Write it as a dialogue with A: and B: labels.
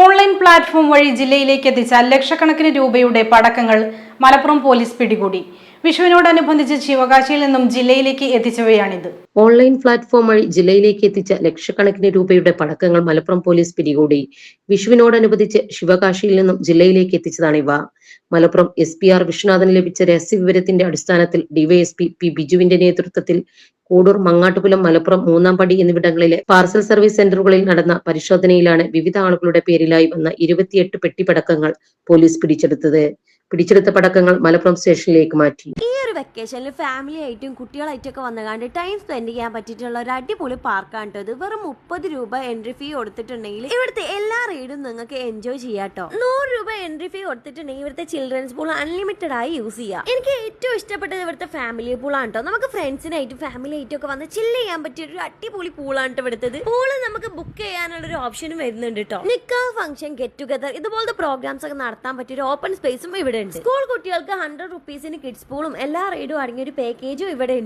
A: Online platform വഴി ജില്ലയിലേക്ക് എത്തിച്ച ലക്ഷക്കണക്കിന് രൂപയുടെ പടക്കങ്ങൾ മലപ്പുറം പോലീസ് പിടികൂടി. വിഷുവിനോടനുബന്ധിച്ച് ശിവകാശിയിൽ നിന്നും ജില്ലയിലേക്ക് എത്തിച്ചവയാണിത്.
B: ഓൺലൈൻ പ്ലാറ്റ്ഫോം വഴി ജില്ലയിലേക്ക് എത്തിച്ച ലക്ഷക്കണക്കിന് രൂപയുടെ പടക്കങ്ങൾ മലപ്പുറം പോലീസ് പിടികൂടി. വിഷുവിനോടനുബന്ധിച്ച് ശിവകാശിയിൽ നിന്നും ജില്ലയിലേക്ക് എത്തിച്ചതാണിവ. മലപ്പുറം SPR വിശ്വനാഥന് ലഭിച്ച രഹസ്യവിവരത്തിന്റെ അടിസ്ഥാനത്തിൽ ഡിവൈഎസ്പി P ബിജുവിന്റെ നേതൃത്വത്തിൽ കൂടൂർ, മങ്ങാട്ടുകുലം, മലപ്പുറം, മൂന്നാംപടി എന്നിവിടങ്ങളിലെ പാർസൽ സർവീസ് സെന്ററുകളിൽ നടന്ന പരിശോധനയിലാണ് വിവിധ ആളുകളുടെ പേരിലായി വന്ന 28 പെട്ടിപ്പടക്കങ്ങൾ പോലീസ് പിടിച്ചെടുത്തത്. പിടിച്ചെടുത്ത പടക്കങ്ങൾ മലപ്പുറം സ്റ്റേഷനിലേക്ക് മാറ്റി.
C: ഈ ഒരു വെക്കേഷനിൽ ഫാമിലി ആയിട്ടും കുട്ടികളായിട്ടും ഒക്കെ വന്നുകൊണ്ട് ടൈം സ്പെൻഡ് ചെയ്യാൻ പറ്റിയിട്ടുള്ള ഒരു അടിപൊളി പാർക്കാണ് ഇത്. വെറും 30 രൂപ എൻട്രി ഫീ കൊടുത്തിട്ടുണ്ടെങ്കിൽ ഇവിടുത്തെ എല്ലാ റൈഡും നിങ്ങൾക്ക് എൻജോയ് ചെയ്യാട്ടോ. 100 രൂപ എൻട്രി ഫീ കൊടുത്തിട്ടുണ്ടെങ്കിൽ ഇവിടുത്തെ ചിൽഡ്രൻസ് പൂൾ അൺലിമിറ്റഡ് ആയി യൂസ് ചെയ്യാം. എനിക്ക് ഏറ്റവും ഇഷ്ടപ്പെട്ടത് ഇവിടുത്തെ ഫാമിലി പൂളാണ് കേട്ടോ. നമുക്ക് ഫ്രണ്ട്സിനായിട്ടും ഫാമിലി ആയിട്ടും ഒക്കെ വന്ന് ചില്ല് ചെയ്യാൻ പറ്റിയ ഒരു അടിപൊളി പൂളാണ് ഇവിടുത്തത്. പൂള് നമുക്ക് ബുക്ക് ചെയ്യാനുള്ള ഒരു ഓപ്ഷനും വരുന്നുണ്ട് കേട്ടോ. നിക്കാ ഫംഗ്ഷൻ, ഗെറ്റ് ടുഗദർ ഇതുപോലത്തെ പ്രോഗ്രാംസ് ഒക്കെ നടത്താൻ പറ്റിയ ഒരു ഓപ്പൺ സ്പേസും ഇവിടെ ഉണ്ട്. സ്കൂൾ കുട്ടികൾക്ക് 100 റുപ്പീസിന് കിഡ്സ് പൂളും എല്ലാ റൈഡും അടങ്ങിയ ഒരു പാക്കേജും ഇവിടെ ഉണ്ട്.